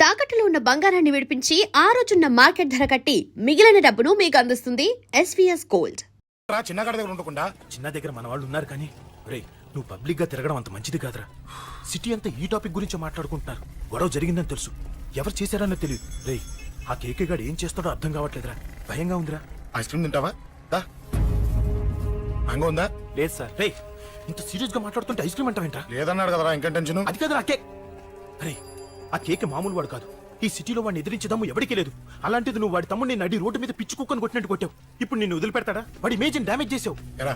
తాకట్టులో ఉన్న బంగారాన్ని విడిపించి ఆ రోజున్న మార్కెట్ ధర కట్టి మిగిలిన డబ్బును మీకు అందిస్తుంది ఎస్వీఎస్ గోల్డ్. చిన్నగాడి దగ్గర ఉండకుండా చిన్న దగ్గర మన వాళ్ళు ఉన్నారు కానీ రేయ్ నువ్వు పబ్లిక్ గా తిరగడం అంత మంచిది కాదురా. సిటీ అంతా ఈ టాపిక్ గురించి మాట్లాడుకుంటున్నారు. గొడవ జరిగిందని తెలుసు, ఎవరు చేశారన్న తెలియదు. రేయ్ ఆ కేకే గాడు ఏం చేస్తాడో అర్థం కావట్లేదురా, భయంగా ఉందిరా. ఐస్ క్రీమ్ తింటావా? దా మ్యాంగో ఉందా? లేదు సార్. రేయ్ ఇంత సీరియస్ గా మాట్లాడుతుంటే ఐస్ క్రీమ్ అంటావేంట్రా? లేదన్నాడు కదరా, ఇంకా టెన్షన్. అది కాదురా ఆ కేక్. రేయ్ ఆ కేక్ మామూలు వాడు కాదు. ఈ సిటీలో వాడిని ఎదిరించదమ్ము ఎవరికీ లేదు. అలాంటిది నువ్వు వాడి తమ్ముడిని నడి రోడ్డు మీద పిచ్చి కుక్కని కొట్టినట్టు కొట్టావు. ఇప్పుడు నిన్ను వదిలిపెడతాడా? వాడి ఇమేజ్ డ్యామేజ్ చేసావు. ఎరా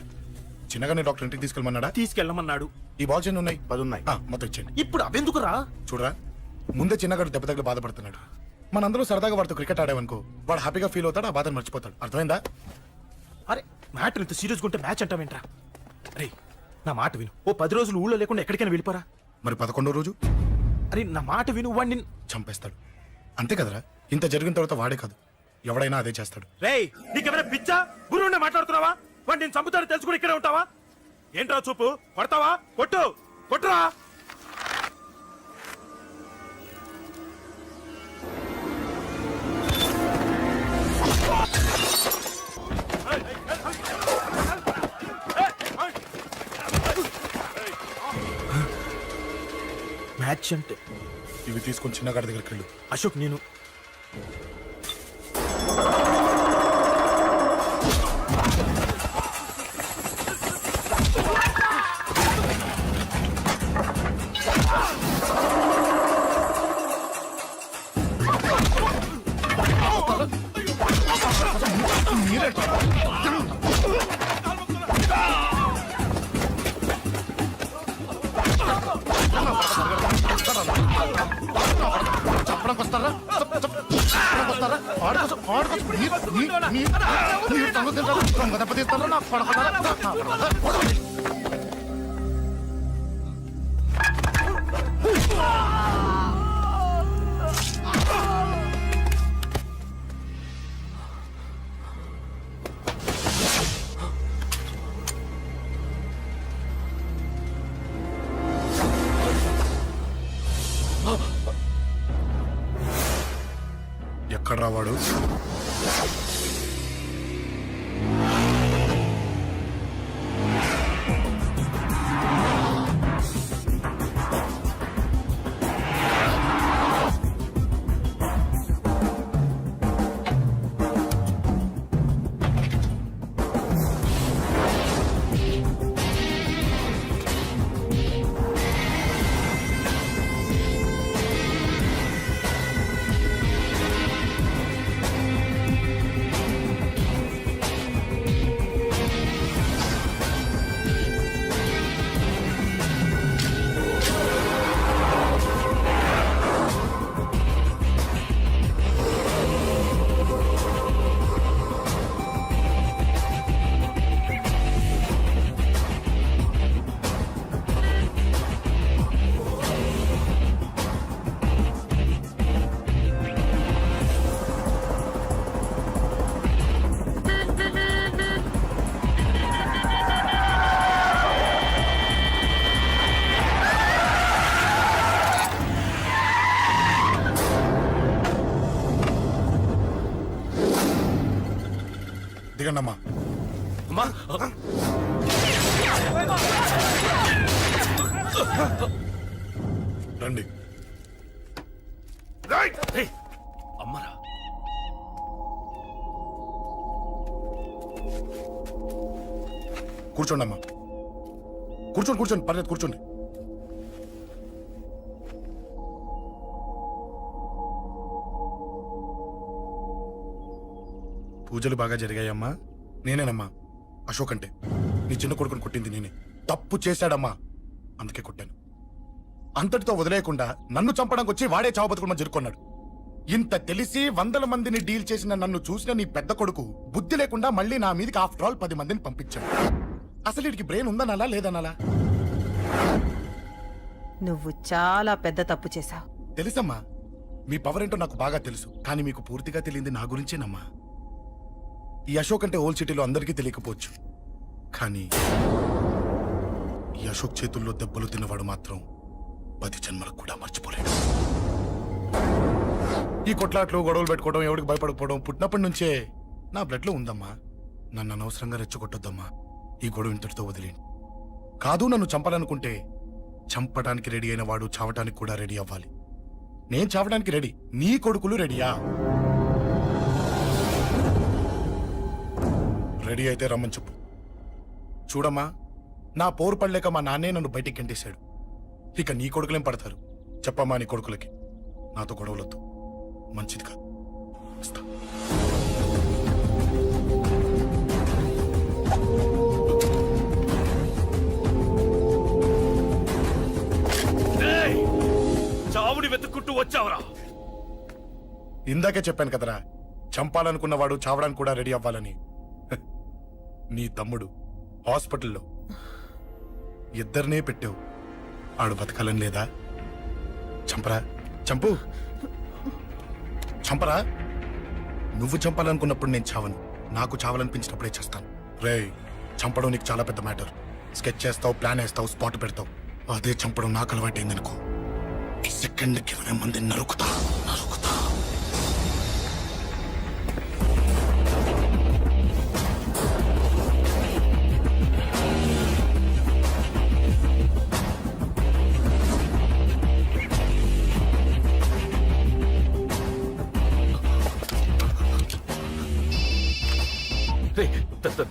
చిన్నగానే డాక్టర్ ఇంటికి తీసుకెళ్ళమన్నాడా? తీసుకెళ్ళమన్నాడు. ఈ బాల్స్ ఎన్ని ఉన్నాయి? 10 ఉన్నాయి. మొత్తం ఇచ్చేయండి. ఇప్పుడు అవెందుకురా? చూడరా, ముందే చిన్నగాడు దెబ్బ తగిలి బాధపడుతున్నాడు. మనందరూ సరదాగా వాడితో క్రికెట్ ఆడామనుకో, వాడు హ్యాపీగా ఫీల్ అవుతాడు, ఆ బాధను మర్చిపోతాడు. అర్థమైందా? అరే మ్యాటర్ ఇంత సీరియస్ గా ఉంటే మ్యాచ్ అంటావేంట్రా? రే నా మాట విను. ఓ 10 రోజులు ఊళ్ళో లేకుండా ఎక్కడికైనా వెళ్ళిపోరా. మరి 11వ రోజు అరే నా మాట విను, వాడిని చంపేస్తాడు. అంతే కదరా? ఇంత జరిగిన తర్వాత వాడే కాదు, ఎవడైనా అదే చేస్తాడు. రేయ్ నీకెవరైనా పిచ్చా గురువునే మాట్లాడుతున్నావా? వాడు నేను చంపుతాడు తెలుసుకుని ఇక్కడే ఉంటావా? ఏంట్రా చూపు? కొడతావా? కొట్టు కొట్టురా. మ్యాచ్ అంటే ఇవి తీసుకొని చిన్నగాడి దగ్గరికి వెళ్ళు. అశోక్ నేను చెప్పడానికి వస్తారా? ఎక్కడ రావాడు? దిగండమ్మా. రండి. అమ్మరా కూర్చోండి అమ్మా. కూర్చోండి కూర్చోండి, పర్లేదు కూర్చోండి. పూజలు బాగా జరిగాయమ్మా? నేనేనమ్మా అశోక్ అంటే. నీ చిన్న కొడుకుని కొట్టింది నేనే. తప్పు చేశాడమ్మా, అందుకే కొట్టాను. అంతటితో వదిలేయకుండా నన్ను చంపడానికి వచ్చి వాడే చావు బతుకుని జరుపుకున్నాడు. ఇంత తెలిసి 100 మందిని డీల్ చేసిన నన్ను చూసిన నీ పెద్ద కొడుకు బుద్ధి లేకుండా మళ్ళీ నా మీదకి ఆఫ్టర్ ఆల్ 10 మందిని పంపించాడు. అసలు వీడికి బ్రెయిన్ ఉందనాలా లేదనాలా? నువ్వు చాలా పెద్ద తప్పు చేశావు. తెలుసమ్మా, మీ పవర్ ఏంటో నాకు బాగా తెలుసు. కానీ మీకు పూర్తిగా తెలియంది నా గురించేనమ్మా. ఈ అశోక్ అంటే ఓల్డ్ సిటీలో అందరికీ తెలియకపోవచ్చు, కానీ ఈ అశోక్ చేతుల్లో దెబ్బలు తిన్నవాడు మాత్రం 10 జన్మలకు కూడా మర్చిపోలేడు. ఈ కొట్లాట్లు గొడవలు పెట్టుకోవడం ఎవరికి భయపడకపోవడం పుట్టినప్పటి నుంచే నా బ్లడ్ లో ఉందమ్మా. నన్ను అనవసరంగా రెచ్చగొట్టొద్దమ్మా. ఈ గొడవ ఇంతటితో వదిలేండి. కాదు, నన్ను చంపాలనుకుంటే చంపడానికి రెడీ అయిన వాడు చావటానికి కూడా రెడీ అవ్వాలి. నేను చావడానికి రెడీ, నీ కొడుకులు రెడీయా? రెడీ అయితే రమ్మని చెప్పు. చూడమ్మా, నా పోరు పడలేక మా నాన్నే నన్ను బయటికి గెంటేశాడు. ఇక నీ కొడుకులేం పడతారు? చెప్పమ్మా నీ కొడుకులకి నాతో గొడవలొద్దు, మంచిది కాదు. వస్తా. చావుని వెతుక్కుంటూ వచ్చావురా. ఇందాకే చెప్పాను కదరా, చంపాలనుకున్నవాడు చావడానికి కూడా రెడీ అవ్వాలని. హ, నీ తమ్ముడు హాస్పిటల్లో ఇద్దరినే పెట్టావు. ఆడు బతకాలని లేదా? చంపరా, చంపు, చంపరా. నువ్వు చంపాలనుకున్నప్పుడు నేను చావను, నాకు చావాలనిపించినప్పుడే చేస్తాను. రేయ్, చంపడం నీకు చాలా పెద్ద మ్యాటర్. స్కెచ్ చేస్తావు, ప్లాన్ వేస్తావు, స్పాట్ పెడతావు. అదే చంపడం నాకు అలవాటైందనుకో, సెకండ్కి 20 మంది నరుకుతా.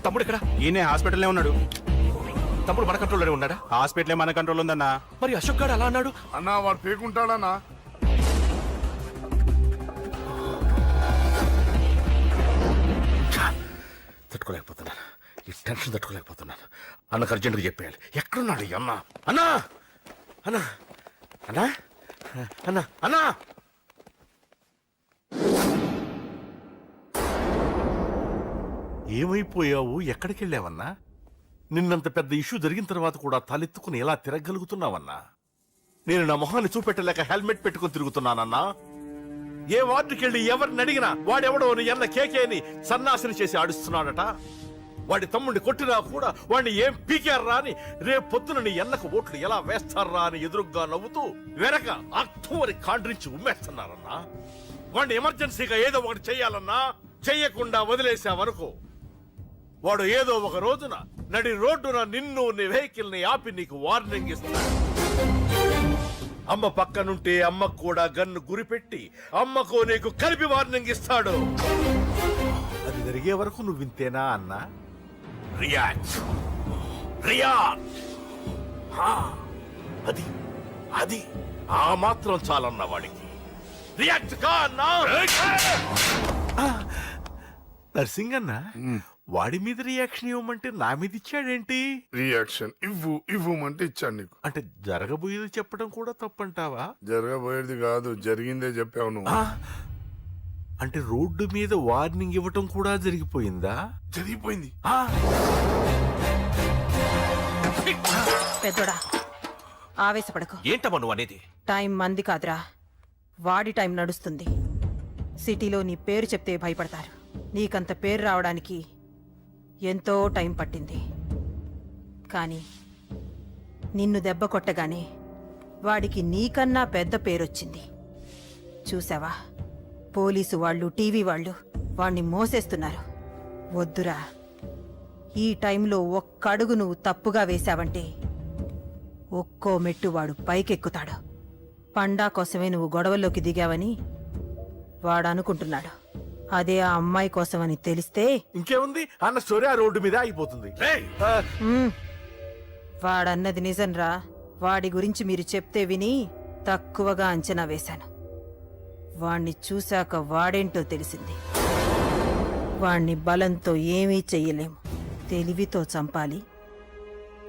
తమ్ముడు ఇక్కడ? ఈయనే హాస్పిటల్లో ఉన్నాడు. తమ్ముడు మన కంట్రోల్లోనే ఉన్నాడా? హాస్పిటలే మన కంట్రోల్ ఉందన్నా. మరి అశోక్ గారు అలా అన్నాడు. అన్నా వాడు పేకుంటాడన్నా. తట్టుకోలేకపోతున్నాను, ఈ టెన్షన్ తట్టుకోలేకపోతున్నాను. అన్నకు అర్జెంటుగా చెప్పేయాలి. ఎక్కడున్నాడు ఈ అన్న? అన్నా, అన్నా, అన్నా, అన్నా, అన్నా. ఏమైపోయావు? ఎక్కడికి వెళ్ళావన్నా? నిన్నంత పెద్ద ఇష్యూ జరిగిన తర్వాత కూడా తలెత్తుకుని ఎలా తిరగలుగుతున్నావన్నా? నేను నా మొహాన్ని చూపెట్టలేక హెల్మెట్ పెట్టుకుని తిరుగుతున్నానన్నా. ఏ వార్డుకి వెళ్ళి ఎవరిని అడిగినా వాడెవడో నీ అన్న కేకేని సన్నాసిని చేసి ఆడిస్తున్నాడట. వాడి తమ్ముడిని కొట్టినా కూడా వాడిని ఏం పీకారా అని రేపు పొద్దున నీ అన్నకు ఓట్లు ఎలా వేస్తారా అని ఎదురుగ్గా నవ్వుతూ వెనక అర్థమని కాండ్రించి ఉమ్మేస్తున్నారన్నా. వాడిని ఎమర్జెన్సీగా ఏదో ఒకటి చెయ్యాలన్నా, చెయ్యకుండా వదిలేసావనుకో, వాడు ఏదో ఒక రోజున నడి రోడ్డున నిన్ను నీ వెహికల్ ని ఆపి నీకు వార్నింగ్ ఇస్తాడు. అమ్మ పక్కనుంటే అమ్మకు కూడా గన్ను గురిపెట్టి అమ్మకు నీకు కలిపి వార్నింగ్ ఇస్తాడు. అది జరిగే వరకు నువ్వు వింతేనా అన్నా? React, react. అది అది ఆ మాత్రం చాలన్న వాడికి. రియాక్ట్ కా అన్నా. నర్సింగ్ అన్నా, వాడి మీద రియాక్షన్ ఇవ్వమంటే నా మీద ఇచ్చాడేంటి? రియాక్షన్ ఇవ్వమంటే ఇచ్చాను నీకు. అంటే జరగబోయేది చెప్పడం కూడా తప్పంటావా? జరగబోయేది కాదు, జరిగిందే చెప్పావు నువ్వు. అంటే రోడ్డు మీద వార్నింగ్ ఇవ్వటం కూడా జరిగిపోయిందా? జరిగిపోయింది. పెద్దోడా, ఆవేశపడకు. ఏంటమ్మా నువ్వు అనేది? టైం మంది కాదురా, వాడి టైం నడుస్తుంది. సిటీలో నీ పేరు చెప్తే భయపడతారు. నీకంత పేరు రావడానికి ఎంతో టైం పట్టింది. కానీ నిన్ను దెబ్బ కొట్టగానే వాడికి నీకన్నా పెద్ద పేరొచ్చింది. చూసావా, పోలీసు వాళ్ళు, టీవీ వాళ్ళు వాణ్ణి మోసేస్తున్నారు. వద్దురా, ఈ టైంలో ఒక్కడుగు నువ్వు తప్పుగా వేశావంటే ఒక్కో మెట్టు వాడు పైకెక్కుతాడు. పండా కోసమే నువ్వు గొడవల్లోకి దిగావని వాడు అనుకుంటున్నాడు. అదే ఆ అమ్మాయి కోసమని తెలిస్తే ఇంకేముంది, అన్న స్టోరీ ఆ రోడ్డు మీద అయిపోతుంది. వాడన్నది నిజంరా. వాడి గురించి మీరు చెప్తే విని తక్కువగా అంచనా వేశాను. వాణ్ణి చూశాక వాడేంటో తెలిసింది. వాణ్ణి బలంతో ఏమీ చెయ్యలేము. తెలివితో చంపాలి,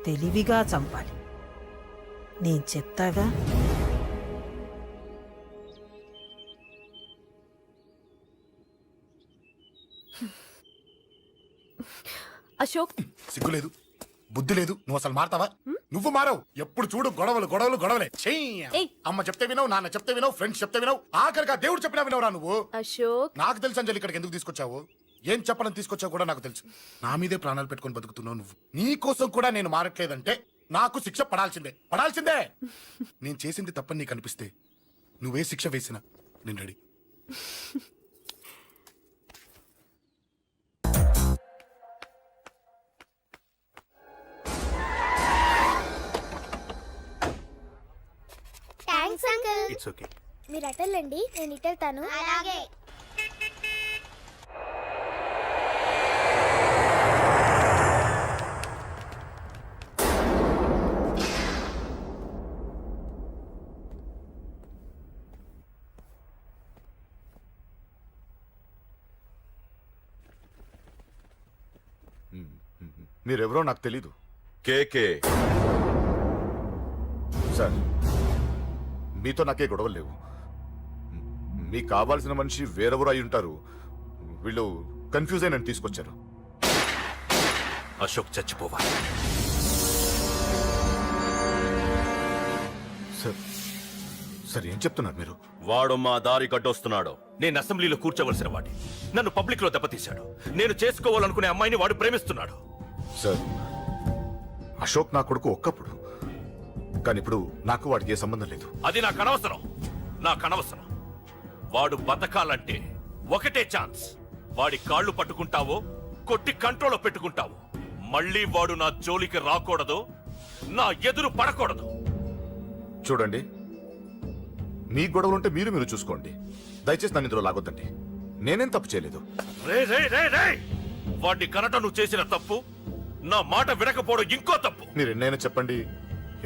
తెలివిగా చంపాలి. నేను చెప్తాగా. అశోక్, సిగ్గులేదు, బుద్ధి లేదు. నువ్వు అసలు మారతావా? నువ్వు మారవు. ఎప్పుడు చూడు గొడవలు గొడవలు గొడవలే. ఏయ్. అమ్మ చెప్తే వినవు, నాన్న చెప్తే వినవు, ఫ్రెండ్స్ చెప్తే వినవు, ఆఖరిగా దేవుడు చెప్పినా వినవురా నువ్వు. అశోక్, నాకు తెలుసు అంజలి ఇక్కడికి ఎందుకు తీసుకొచ్చావు, ఏం చెప్పాలని తీసుకొచ్చావు కూడా నాకు తెలుసు. నా మీదే ప్రాణాలు పెట్టుకొని బతుకుతున్నావు నువ్వు. నీ కోసం కూడా నేను మారట్లేదంటే నాకు శిక్ష పడాల్సిందే, పడాల్సిందే. నేను చేసింది తప్పని నీకు అనిపిస్తే నువ్వే శిక్ష వేసినా నేను ready. Thanks uncle. It's okay. మీరు అటెళ్ళండి, నేను ఇటెళ్తాను. అలాగే. మీరెవరో నాకు తెలీదు. కేకే సార్, మీతో నాకే గొడవలు లేవు. మీకు కావాల్సిన మనిషి వేరెవరో అయి ఉంటారు. వీళ్ళు కన్ఫ్యూజ్ అయి నన్ను తీసుకొచ్చారు. అశోక్ చచ్చిపోవాలి. సార్ సార్ ఏం చెప్తున్నారు మీరు? వాడు మా దారి కట్టొస్తున్నాడు. నేను అసెంబ్లీలో కూర్చోవలసిన వాడి నన్ను పబ్లిక్ లో దెబ్బతీశాడు. నేను చేసుకోవాలనుకునే అమ్మాయిని వాడు ప్రేమిస్తున్నాడు. సార్, అశోక్ నా కొడుకు ఒక్కప్పుడు, కానీ ఇప్పుడు నాకు వాడికి ఏ సంబంధం లేదు. అది నాకు అనవసరం. నాకు అనవసరం. వాడు బతకాలంటే ఒకటే ఛాన్స్. వాడి కాళ్ళు పట్టుకుంటావో కొట్టి కంట్రోల్లో పెట్టుకుంటావు. మళ్ళీ వాడు నా జోలికి రాకూడదు, నా ఎదురు పడకూడదు. చూడండి, మీ గొడవలుంటే మీరు చూసుకోండి. దయచేసి నన్ను ఇందులో లాగొద్దండి. నేనేం తప్పు చేయలేదు. రే రే రే రే వాడిని కనట నువ్వు చేసిన తప్పు, నా మాట వినకపోవడం ఇంకో తప్పు. మీరు ఎన్నైనా చెప్పండి,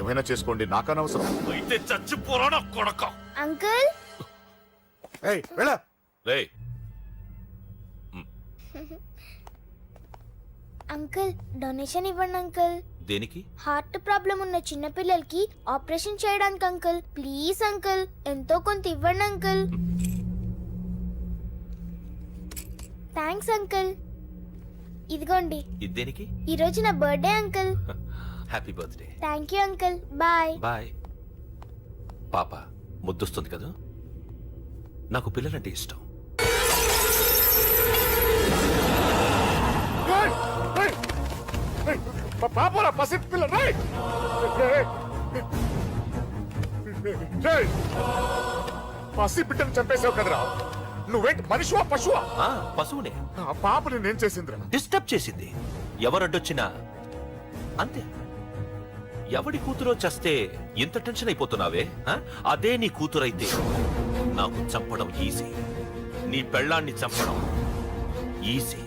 ఏమైనా చేసుకోండి, నాకు అనవసరం. అయితే చచ్చిపోరా నా కొడక. అంకుల్, ఏయ్, వెళ్ళ. రే అంకుల్ డొనేషన్ ఇవ్వండి అంకుల్. దేనికి? హార్ట్ ప్రాబ్లం ఉన్న చిన్న పిల్లలకి ఆపరేషన్ చేయడానికి అంకుల్. ప్లీజ్ అంకుల్, ఎంతో కొంత ఇవ్వండి అంకుల్. Thanks uncle. ఇదిగోండి, ఇది దేనికి? ఈ రోజు నా birthday uncle. Happy birthday. Thank you uncle. Bye. Bye. పాప ముద్దొస్తుంది కదా, నాకు పిల్లలంటే ఇష్టం. పాపరా పసి పిల్ల, పసి బిడ్డను చంపేసావు కదరా. నువ్వేంటి మనిషివా పశువా? పశువునే. ఆ పాపని నేను చేసిందిరా. డిస్టర్బ్ చేసింది. ఎవరడ్డొచ్చినా అంతే. ఎవడి కూతురో చస్తే ఇంత టెన్షన్ అయిపోతున్నావే? అదే నీ కూతురైతే నాకు చంపడం ఈజీ. నీ పెళ్ళాన్ని చంపడం ఈజీ.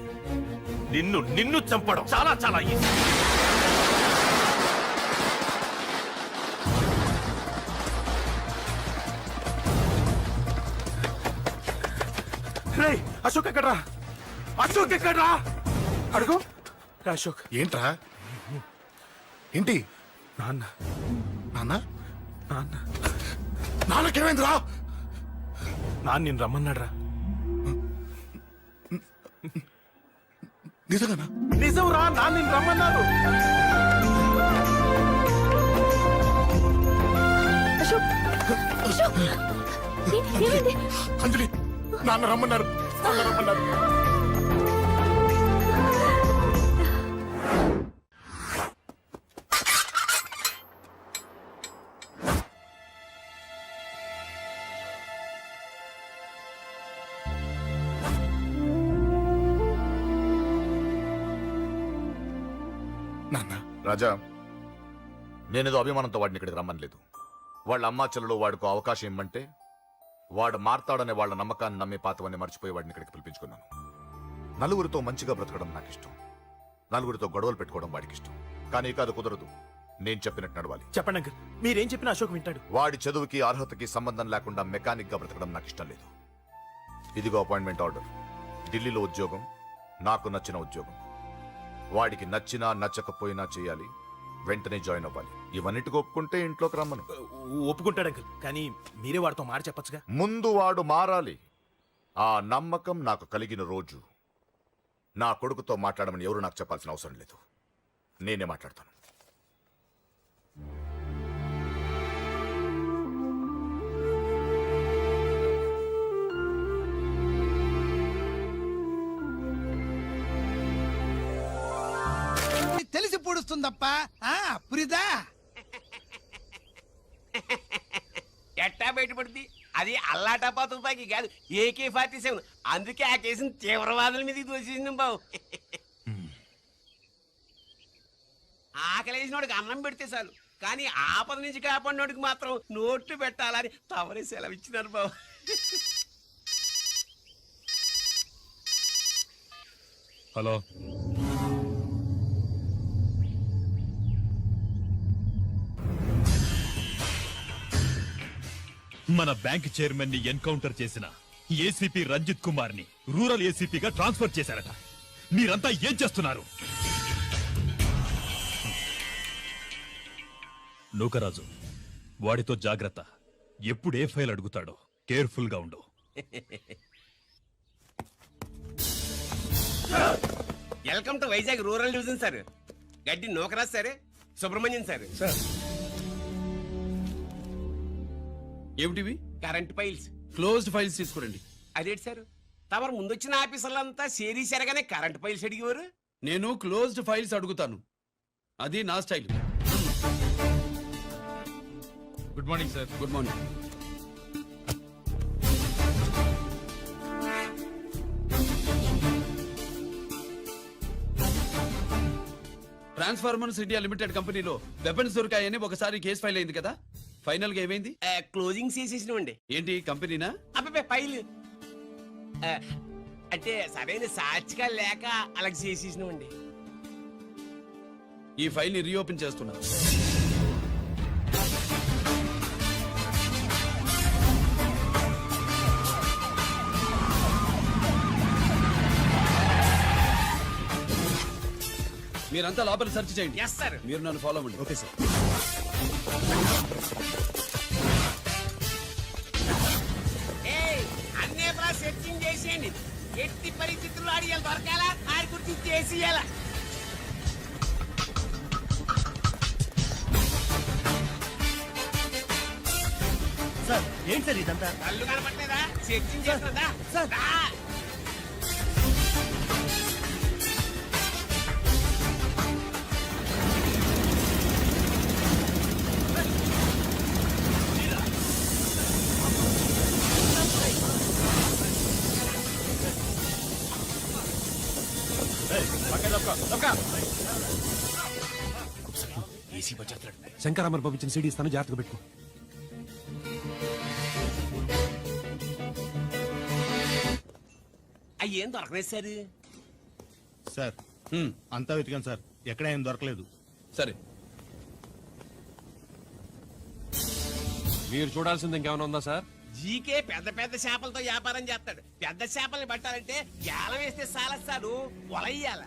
నిన్ను చంపడం చాలా చాలా ఈజీ. అశోక్ ఎక్కడ్రా? అశోక్ ఎక్కడ్రా? అడుగు. అశోక్. ఏంట్రా? ఏంటి? నాన్న నాన్న నాన్న నాన్నకేమైందిరా? నాన్న నిన్ను రమ్మన్నాడ్రా. నిజంగానా? నిజం రా, నాన్న నిన్ను రమ్మన్నారు. అశోక్, అశోక్, ఏమైంది? అంజలి, నాన్న రమ్మన్నారు. నాన్న రమ్మన్నారు. నాన్న, రాజా, నేనేదో అభిమానంతో వాడిని ఇక్కడికి రమ్మనలేదు. వాళ్ళ అమ్మా చెల్లెలు వాడికి అవకాశం ఇమ్మంటే వాడు మారతాడనే వాళ్ళ నమ్మకాన్ని నమ్మి పాతవన్నీ మర్చిపోయి వాడిని ఇక్కడికి పిలిపించుకున్నాను. నలుగురితో మంచిగా బ్రతకడం నాకు ఇష్టం. నలుగురితో గొడవలు పెట్టుకోవడం వాడికి ఇష్టం. కానీ ఇక అది కుదరదు. నేను చెప్పినట్టు నడవాలి. చెప్పండి అంకుల్, మీరేం చెప్పినా అశోక్ వింటాడు. వాడి చదువుకి అర్హతకి సంబంధం లేకుండా మెకానిక్ గా బ్రతకడం నాకు ఇష్టం లేదు. ఇదిగో అపాయింట్మెంట్ ఆర్డర్. ఢిల్లీలో ఉద్యోగం, నాకు నచ్చిన ఉద్యోగం. వాడికి నచ్చినా నచ్చకపోయినా చేయాలి. వెంటనే జాయిన్ అవ్వాలి. ఇవన్నిటికి ఒప్పుకుంటే ఇంట్లోకి రమ్మను. ఒప్పుకుంటాడు అంకుల్, కానీ మీరే వాడితో మాట చెప్పచ్చుగా. ముందు వాడు మారాలి. ఆ నమ్మకం నాకు కలిగిన రోజు నా కొడుకుతో మాట్లాడమని ఎవరు నాకు చెప్పాల్సిన అవసరం లేదు. నేనే మాట్లాడతాను. తెలిసి పొడుస్తుందప్ప. పురిదా ఎట్టా బయటపడింది? అది అల్లాటప్పా తుపాకీ కాదు, AK-47. అందుకే ఆ కేసుని తీవ్రవాదుల మీదకి తోసేసింది బాబు. ఆకలేసినోడికి అన్నం పెడితే చాలు, కానీ ఆపద నుంచి కాపాడినోడికి మాత్రం నోట్లు పెట్టాలని తవరే సెలవు ఇచ్చినారు బాబు. హలో, మన బ్యాంక్ చైర్మన్ ని ఎన్కౌంటర్ చేసిన ఏసీపీ రంజిత్ కుమార్ ని రూరల్ ఏసీపీగా ట్రాన్స్ఫర్ చేశారట. మీరంతా ఏం చేస్తున్నారు? నూకరాజు, వాడితో జాగ్రత్త. ఎప్పుడు ఏ ఫైల్ అడుగుతాడో కేర్ఫుల్ గా ఉండు. Welcome to Vizag rural division sir. Gaddi Nookaraj sir, Subrahmanyam sir. ఏమిటివి? Current files. క్లోజ్డ్ ఫైల్స్ తీసుకురండి. అదేంటి సార్, తమరు ముందొచ్చిన ఆఫీసర్లంతా సేరీసారగానే కరెంట్ ఫైల్స్ అడిగేవారు. నేను క్లోజ్డ్ ఫైల్స్ అడుగుతాను, అది నా style. Good morning sir. Good morning. Transformers India limited కంపెనీలో వెపన్స్ దొరికాయని ఒకసారి కేసు ఫైల్ అయింది కదా, ఫైనల్ గా ఏమైంది? క్లోజింగ్ చేసేసినవండి. ఏంటి కంపెనీనా? అబ్బాయి ఫైల్ అంటే సరైన సాక్షిగా లేక అలా చేసేసినవండి. ఈ ఫైల్ ని రీఓపెన్ చేస్తున్నా. మీరంతా లోపల సెర్చ్ చేయండి. Yes sir. మీరు నన్ను ఫాలో అవ్వండి. Okay sir. అన్నే సెర్చింగ్ చేసేయండి. ఎట్టి పరిస్థితుల్లో అడిగాలి దొరకాలా, ఆడి గురించి చేసేయాలా. సార్ ఏంటి సార్ ఇదంతా? కళ్ళు కనపడలేదా? సెర్చింగ్ చేస్తుందా? ఏసీ వచ్చేస్తాడు. శంకరామర్ పంపించిన సీడీ ఇస్తాను, జాగ్రత్తగా పెట్టుకో. అయ్యేం దొరకలేదు సార్. సార్ అంతా వెతికాను సార్, ఎక్కడ ఏం దొరకలేదు. సరే, మీరు చూడాల్సింది ఇంకేమైనా ఉందా సార్? జీకే పెద్ద పెద్ద చేపలతో వ్యాపారం చేస్తాడు. పెద్ద చేపల్ని పట్టాలంటే జాలం వేస్తే సాలస్తాడు, వలయ్యాల.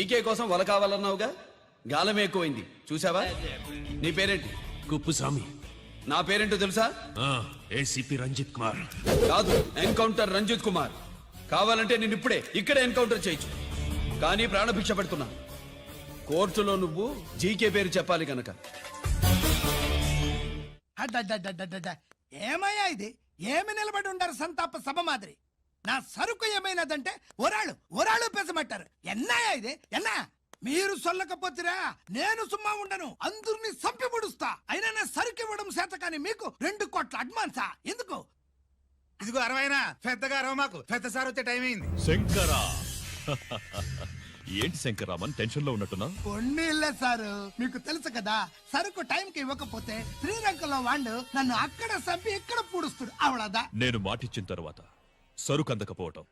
జీకే కోసం వల కావాలన్నావుగా గాలం ఎక్కువైంది చూసావా. నీ పేరేంటి? కుప్పుస్వామి. నా పేరేంటో తెలుసా? ఏసీపీ రంజిత్ కుమార్. కాదు, ఎన్కౌంటర్ రంజిత్ కుమార్. కావాలంటే నేను ఇప్పుడే ఇక్కడే ఎన్కౌంటర్ చేయొచ్చు, కానీ ప్రాణభిక్ష పెడుతున్నా. కోర్టులో నువ్వు జీకే పేరు చెప్పాలి కనుక. ఏమయ్యా ఇది? ఏమి నిలబడి ఉండారు సంతాప సభ మాదిరి? నా సరుకు ఏమైనదంటే ఒరాళ్ళు పెసమంటారు. ఎన్నాయా ఇది? ఎన్నా మీరు సొల్లకపోతురా నేను సుమ్మా ఉండను, అందరినీ సంపి ముడుస్తా. అయినా నా సరుకు ఇవ్వడం చేత కానీ మీకు 2 కోట్ల అడ్వాన్సా? ఎందుకు? ఇదిగో 60 పెద్దగా అరవ మాకు పెద్ద సార్ వచ్చే టైం అయింది. శంకరా ఏంటి శంకరామన్ టెన్షన్ లో ఉన్నట్టున్నా? కొన్ని ఇల్లే సారు, మీకు తెలుసు కదా, సరుకు టైంకి ఇవ్వకపోతే శ్రీరంగంలో వాండు నన్ను అక్కడ సంపి ఇక్కడ పూడుస్తుడు. అవడదా? నేను మాటిచ్చిన తర్వాత సరుకు అందకపోవటం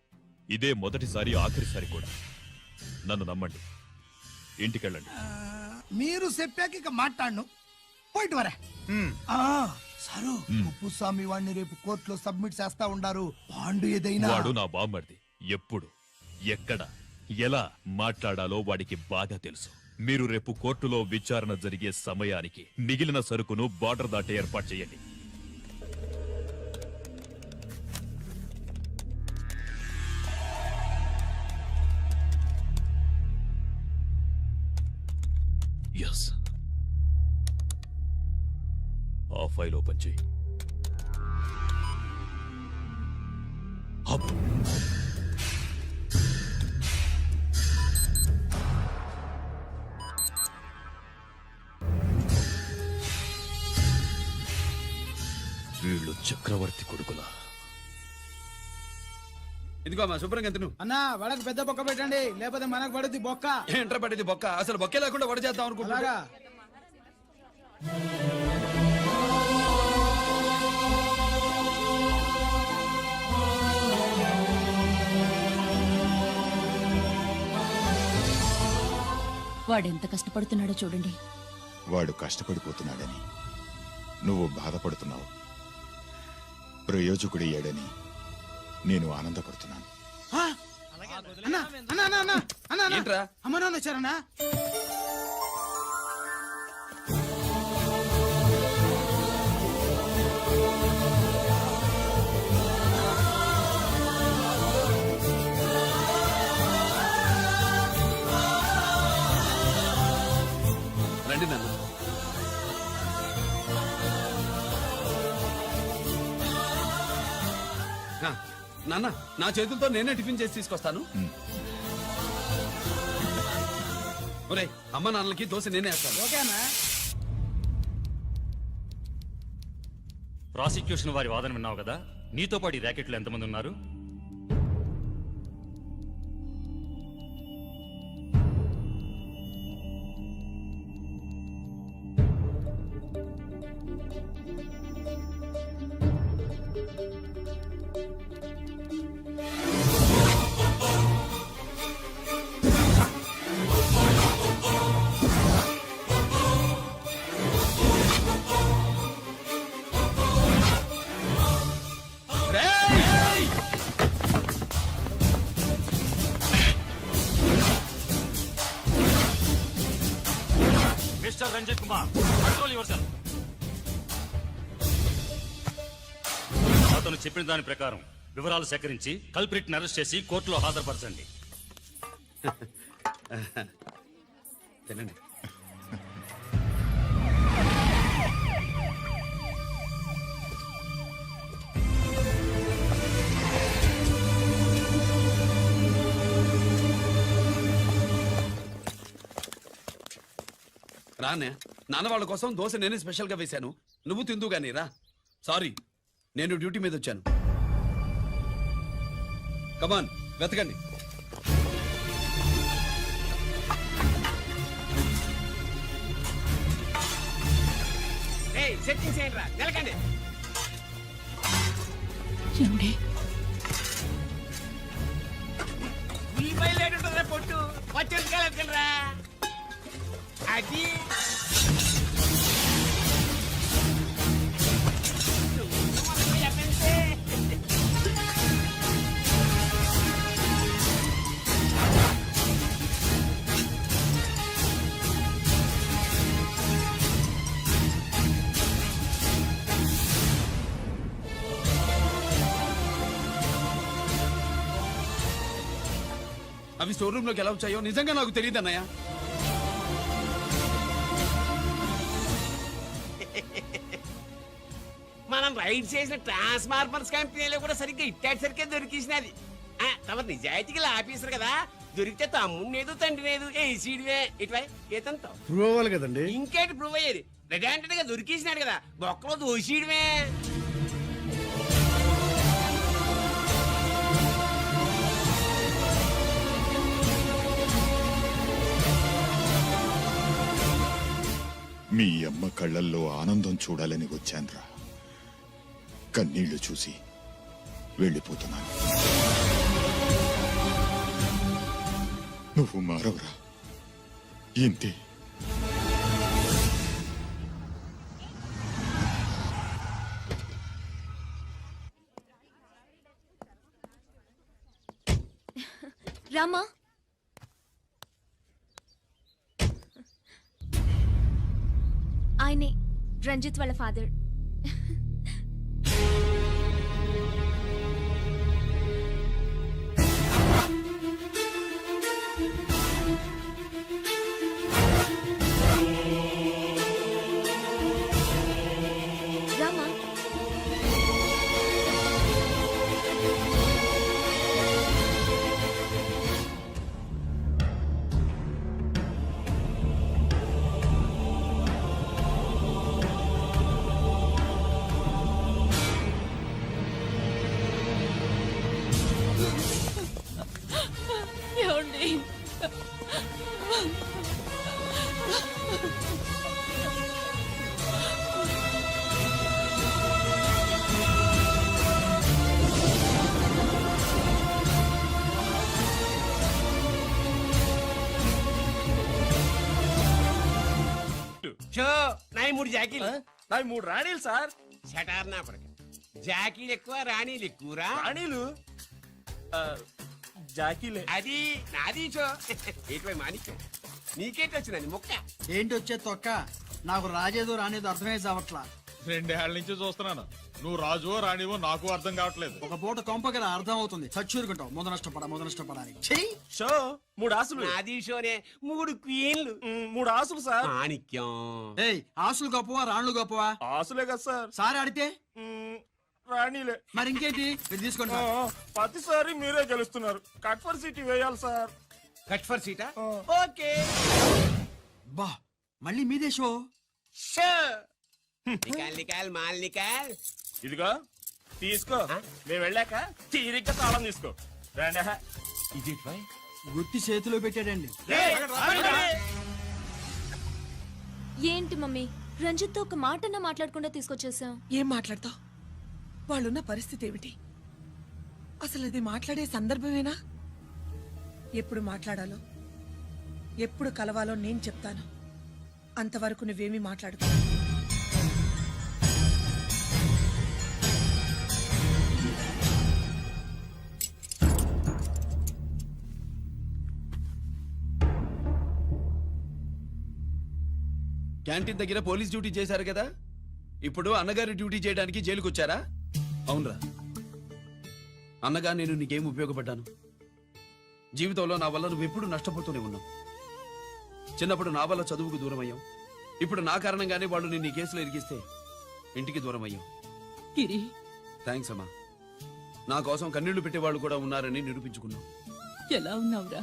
ఇదే మొదటిసారి ఆఖరిసారి కూడా. నన్ను నమ్మండి, ఇంటికెళ్ళండి. మీరు చెప్పాక ఇక మాట్లాడను. పోయిట్ వరా. సరు కుప్పుస్వామి వాడిని రేపు కోర్టులో సబ్మిట్ చేస్తా ఉండారు. వాండు ఏదైనా వాడు నా బామ్మర్ది. ఎప్పుడు ఎక్కడ ఎలా మాట్లాడాలో వాడికి బాగా తెలుసు. మీరు రేపు కోర్టులో విచారణ జరిగే సమయానికి మిగిలిన సరుకును బార్డర్ దాటి ఏర్పాటు చేయండి. ఎస్, ఆ ఫైల్ ఓపెన్ చేయి. అప్. వీళ్ళు చక్రవర్తి కొడుకులా. ఇదిగో మా శుభ్రంగా తిను. అన్నా వాళ్ళకి పెద్ద బొక్క పెట్టండి, లేకపోతే మనకు పడుద్ది బొక్క. ఏంట్రా పడేది బొక్క? అసలు బొక్కే లేకుండా వడ చేద్దాం అనుకుంటున్నా. వాడెంత కష్టపడుతున్నాడో చూడండి. వాడు కష్టపడిపోతున్నాడని నువ్వు బాధపడుతున్నావు, ప్రయోజకుడయ్యాడని నేను ఆనందపడుతున్నాను. ఏంట్రా? అమ్మ నాన్న వచ్చారన్నా? రండి నాన్న. నాన్న, నా చేతులతో నేనే టిఫిన్ చేసి తీసుకొస్తాను. ఒరే, అమ్మ నాన్నలకి దోశ నేనే వేస్తాను. ఓకేనా? ప్రాసిక్యూషన్ వారి వాదన విన్నావు కదా. నీతో పాటు ఈ ర్యాకెట్లు ఎంతమంది ఉన్నారు? Mister Ranjith Kumar, control yourself. అతను చెప్పిన దాని ప్రకారం వివరాలు సేకరించి కల్ప్రిట్ అరెస్ట్ చేసి కోర్టులో హాజరుపరచండి. తినండి. రానే, నాన్న వాళ్ళ కోసం దోశ నేనే స్పెషల్ గా వేశాను. నువ్వు తిందు గానీ రా. సారీ, నేను డ్యూటీ మీద వచ్చాను. కమాన్, వెతకండి. సెట్టింగ్ చేయండి రా, వెళ్ళకండి. ఈ బయలు ఏంటుంటుందిరా పొట్టు? వచ్చేసుకెళ్ళరా అది. అవి స్టోర్ రూమ్ లోకి ఎలా వచ్చాయో నిజంగా నాకు తెలియదు అన్నయ్య. మనం రైడ్ చేసిన ట్రాన్స్ఫార్మర్స్ కంపెనీలో కూడా సరిగ్గా ఇట్టాడు సరిగ్గా దొరికేసినది. తమ నిజాయితీగా ఆఫీసర్ కదా, దొరికితే తమ్ముడు ఏదో తండ్రి ఏదో ఏసీడివే ఇటువై ఏతంతో ప్రూవ్ అవ్వాలి కదండి. ఇంకేటి ప్రూవ్ అయ్యేది? రెడ్ గా దొరికేసినాడు కదా, బొక్కలో దోషీడివే. మీ అమ్మ కళ్ళల్లో ఆనందం చూడాలని వచ్చాన్రా. కన్నీళ్లు చూసి వెళ్ళిపోతున్నాను. నువ్వు మారవరా, ఇంతే. రామా, ఆయనే రంజిత్ వాళ్ళ ఫాదర్. రామా, ఏమండి? షో నాయి 3 జాకీలు. నాకు 3 రాణీలు సార్. షటార్ నా కొడక. జాకీలు ఎక్కువ రాణీలు ఎక్కువరా? రాణీలు జాకీలే. అది నాది షో. ఏటివై మాణిక్యం, నీకేంటి వచ్చినది మొక్క? ఏంటి వచ్చే తొక్క? నాకు రాజేదో రానేదో అర్థమే చావట్లా. 2 ఏళ్ల నుంచి చూస్తున్నాను. నువ్వు రాజువో రాణివో నాకు అర్థం కావట్లేదు. ఒక పూట కొంప కదా అర్థం అవుతుంది. చచ్చూరుకుంటావు. మొద నష్టపడాలి. చెయ్యి. షో 3 ఆసులు. నాది షోనే 3 క్వీన్లు. 3 ఆసులు సార్. మాణిక్యం. ఏయ్, ఆసులు గొప్పవా రాణులు గొప్పవా? ఆసులే కదా సార్. సారి ఆడితే రాణీలే. మరి ఇంకేంటి? ఇది తీసుకోండి. ప్రతిసారి మీరే గెలుస్తున్నారు. కట్ ఫర్ సిటీ వేయాలి సార్. కట్ ఫర్ సీటా? ఓకే. బా, మళ్ళీ మీదే షో. షో నికాల్ మాల్ నికాల్. ఇదిగో తీసుకో. మేము వెళ్ళాక తీరిగ్గా తాళం తీసుకో. రండి. ఇది గుత్తి చేతిలో పెట్టాడండి. ఏంటి మమ్మీ, రంజిత్ తో ఒక మాటన్నా మాట్లాడకుండా తీసుకొచ్చేసాం. ఏం మాట్లాడతావు? వాళ్ళున్న పరిస్థితి ఏమిటి? అసలు అది మాట్లాడే సందర్భమేనా? ఎప్పుడు మాట్లాడాలో, ఎప్పుడు కలవాలో నేను చెప్తాను. అంతవరకు నువ్వేమీ మాట్లాడుకో. క్యాంటీన్ దగ్గర పోలీస్ డ్యూటీ చేశారు కదా, ఇప్పుడు అన్నగారి డ్యూటీ చేయడానికి జైలుకు వచ్చారా? అవునరా. అన్నగా నేను నీకేం ఉపయోగపడ్డాను? జీవితంలో నా వల్ల నువ్వు ఎప్పుడు నష్టపోతూనే ఉన్నావు. చిన్నప్పుడు నా వల్ల చదువుకు దూరం అయ్యావు. ఇప్పుడు నా కారణంగానే వాళ్ళు నిన్ను ఈ కేసులో ఇరికిస్తే ఇంటికి దూరం అయ్యావు. థ్యాంక్స్ అమ్మా. నా కోసం కన్నీళ్లు పెట్టేవాళ్ళు కూడా ఉన్నారని నిరూపించుకున్నావు. ఎలా ఉన్నావురా?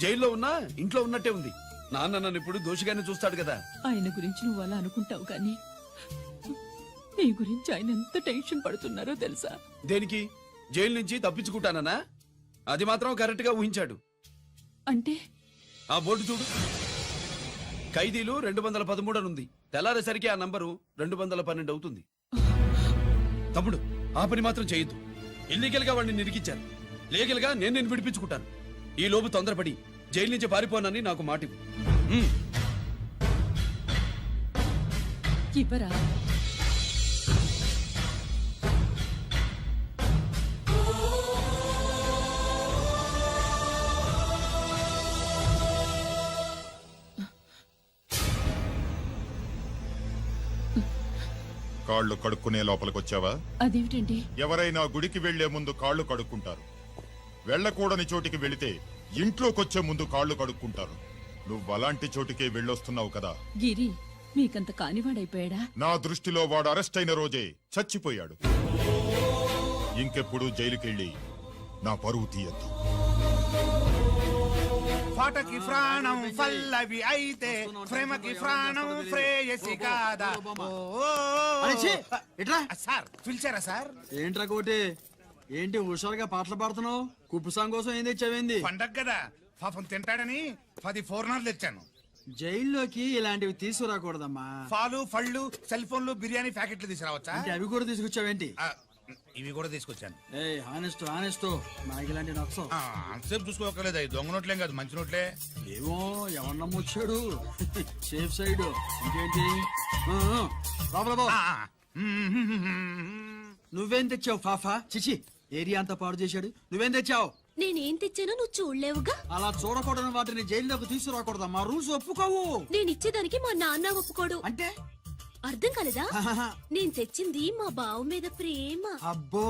జైల్లో ఉన్నా ఇంట్లో ఉన్నట్టే ఉంది. నాన్న నన్ను ఇప్పుడు దోషిగానే చూస్తాడు కదా. ఆయన గురించి నువ్వు అలా అనుకుంటావు కానీ నీ గురించి ఆయన ఎంత టెన్షన్ పడుతున్నారో తెలుసా? దేనికి? జైలు నుంచి తప్పించుకుంటానన్నా? అది మాత్రం కరెక్ట్ గా ఊహించాడు. అంటే ఆ బోర్డు చూడు. ఖైదీలు 213 అని ఉంది. తెల్లారేసరికి ఆ నంబరు 212 అవుతుంది. తమ్ముడు, ఆ పని మాత్రం చేయొద్దు. ఇల్లీగల్ గా వాడిని నిరికించాను. లీగల్ గా నేను నిన్ను విడిపించుకుంటాను. ఈ లోపు తొందరపడి జైలు నుంచి పారిపోనని నాకు మాటివ్వు. ఇవ్వరా? కాళ్ళు కడుక్కునే లోపలికొచ్చావా? అదేమిటండి? ఎవరైనా గుడికి వెళ్లే ముందు కాళ్ళు కడుక్కుంటారు. వెళ్ళకూడని చోటికి వెళితే ఇంట్లోకొచ్చే ముందు కాళ్ళు కడుక్కుంటారు. నువ్వు అలాంటి చోటుకే వెళ్ళొస్తున్నావు కదా. గిరి మీకంత కానివాడైపోయాడా? నా దృష్టిలో వాడు అరెస్ట్ అయిన రోజే చచ్చిపోయాడు. ఇంకెప్పుడు జైలుకెళ్ళి నా పరువు తీయద్దు. పాటకి ప్రాణం పల్లవి అయితే ప్రేమకి ప్రాణం ప్రేయసి కాదా. సార్ పిలిచారా సార్? ఏంట్రా కోటి, ఏంటి హుషారుగా పాటలు పాడుతున్నావు? కుప్పు సాంగ్ కోసం ఏం తెచ్చావేంది? పండగ కదా పాపం తింటాడని 10 4 తెచ్చాను. జైల్లోకి ఇలాంటివి తీసుకురాకూడదమ్మా. పాలు పళ్ళు సెల్ ఫోన్లు బిర్యానీ ప్యాకెట్లు తీసుకురావచ్చా? అంటే అవి కూడా తీసుకొచ్చావేంటి? ఇవి కూడా తీసుకొచ్చాను. ఏ హానెస్ట్ నాకు ఇలాంటి నచ్చవు. అంతసేపు చూసుకోకలేదు, అవి దొంగ నోట్లేం కాదు, మంచి నోట్లే. ఏమో ఎవరు నమ్మొచ్చాడు. Safe side. ఇంకేంటి? లోపల పో. నువ్వేం తెచ్చావు ఫాఫా? చిచి, ఏరియా అంతా పాడు చేశాడు. నువ్వేం తెచ్చావు? నేనేం తెచ్చానో నువ్వు చూడలేవుగా. అలా చూడకూడని వాటిని జైల్లోకి తీసుకురాకూడదు. మా రూల్స్ ఒప్పుకోవు. నేను ఇచ్చేదానికి మా నాన్న ఒప్పుకోడు. అంటే అర్థం కాలేదా? నేను తెచ్చింది మా బావ మీద ప్రేమ. అబ్బో,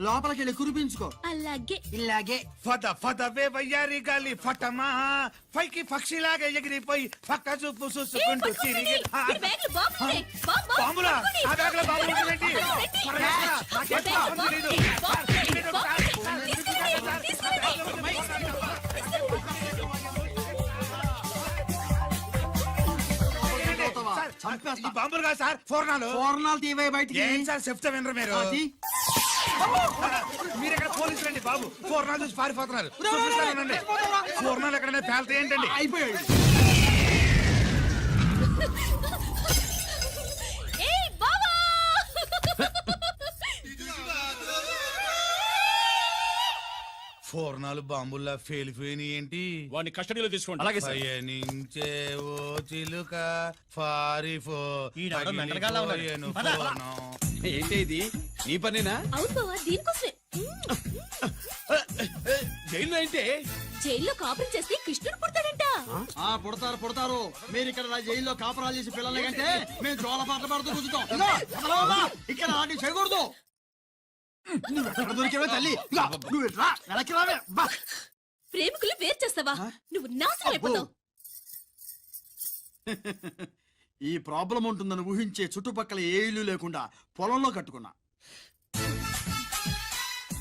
లోపలికి వెళ్ళి కురిపించుకో. అలాగే ఇలాగే ఫద ఫదవే వయ్యారి గాలి ఫటమా పైకి పక్షిలాగా ఎగిరిపోయి పక్క చూపు చూసుకుంటూ తిరిగి. బాంబులా? ఆ బ్యాగ్లో బాంబులు ఉంటుందేంటి? నాకేం బాంబు తెలీదు. ఈ బాంబులు కాదు సార్, పూర్ణాలు తీవే బయటికి. ఏం సార్ చెప్తా వినరు మీరు? మీరు ఎక్కడ పోలీసులు అండి బాబు? పూర్ణాలు చూసి పారిపోతున్నారు. చూపిస్తానండి. పూర్ణాలు ఎక్కడైనా పేల్తాయి ఏంటండి? అయిపోయాడు. పూర్ణాలు బాంబుల్లా ఫెయిలిపోయినాయి ఏంటి? వాడిని కస్టడీలో తీసుకోండి. అలాగే సార్. పయనించే ఓ చిలుక పారిపో. ఏంటి ఇది? నీ పనేనా? అవును బావా, దీనికోసమే. జైల్లో ఏంటి? జైల్లో కాపురం చేస్తే కృష్ణుడు పుడతాడంట. పుడతారు. మీరు ఇక్కడ జైల్లో కాపురాలు చేసి పిల్లల కంటే మేము జోల పాటలు పాడుతూ కూర్చుంటాం. ఇక్కడ అలాంటివి చేయకూడదు. దొరికేవే తల్లి. నువ్వు రా, వెనక్కి రావే. ప్రేమికులు వేరు చేస్తావా? నువ్వు నాశనం అయిపోతావు. ఈ ప్రాబ్లం ఉంటుందని ఊహించే చుట్టుపక్కల ఏ ఇల్లు లేకుండా పొలంలో కట్టుకున్నా.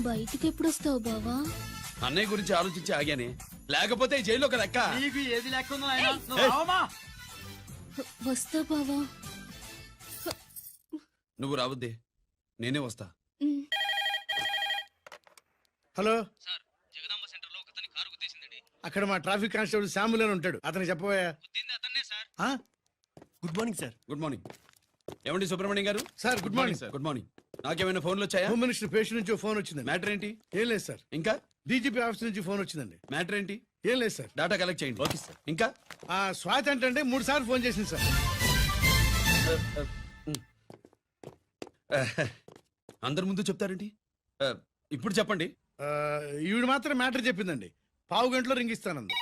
బయటికి ఎప్పుడు వస్తావు బావా? అన్నయ్య గురించి ఆలోచించి ఆగానే, లేకపోతే ఈ జైల్లో ఒక లెక్క. నీకు ఏది లెక్క ఉందో నాయనా? నువ్వు రావమ్మా. వస్తా బావా. నువ్వు రావద్దే, నేనే వస్తా. హలో, అక్కడ మా ట్రాఫిక్ కానిస్టేబుల్ శామ్యుల్ అని ఉంటాడు, అతను చెప్పబోయా. Good morning sir. Good morning. ఏమండి సుబ్రహ్మణ్యం గారు? Sir good morning sir. Good morning. నాకేమైనా ఫోన్లు వచ్చాయా? హోమ్ మినిస్టర్ పేషెంట్ నుంచి ఫోన్ వచ్చింది. మ్యాటర్ ఏంటి? ఏం లేదు సార్. ఇంకా డీజీపీ ఆఫీస్ నుంచి ఫోన్ వచ్చిందండి. మ్యాటర్ ఏంటి? ఏం లేదు సార్. డాటా కలెక్ట్ చేయండి. Okay sir. ఇంకా ఆ స్వాతి అంటే 3 సార్లు ఫోన్ చేసింది సార్. అందరి ముందు చెప్తారేంటి? ఇప్పుడు చెప్పండి. ఈవిడ మాత్రం మ్యాటర్ చెప్పిందండి. 1/2 గంటలో రింగ్ ఇస్తానంది.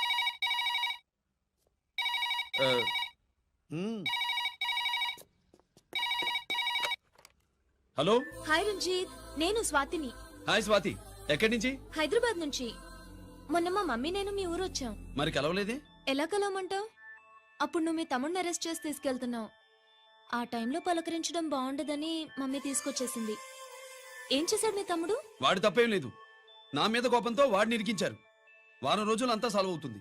హలో. హాయ్ రంజిత్, నేను స్వాతిని. హాయ్ స్వాతి, ఎక్కడి నుంచి? హైదరాబాద్ నుంచి. మొన్న మా మమ్మీ నేను మీ ఊరు వచ్చాం. మరి కలవలేదే? ఎలా కలవమంటావు? అప్పుడు నువ్వు మీ తమ్ముడిని అరెస్ట్ చేసి తీసుకెళ్తున్నావు. ఆ టైంలో పలకరించడం బాగుండదని మమ్మీ తీసుకొచ్చేసింది. ఏం చేశాడు నీ తమ్ముడు? వాడి తప్పేం లేదు. నా మీద కోపంతో వాడిని ఇరికించారు. వారం రోజులు అంతా సాల్వ్ అవుతుంది.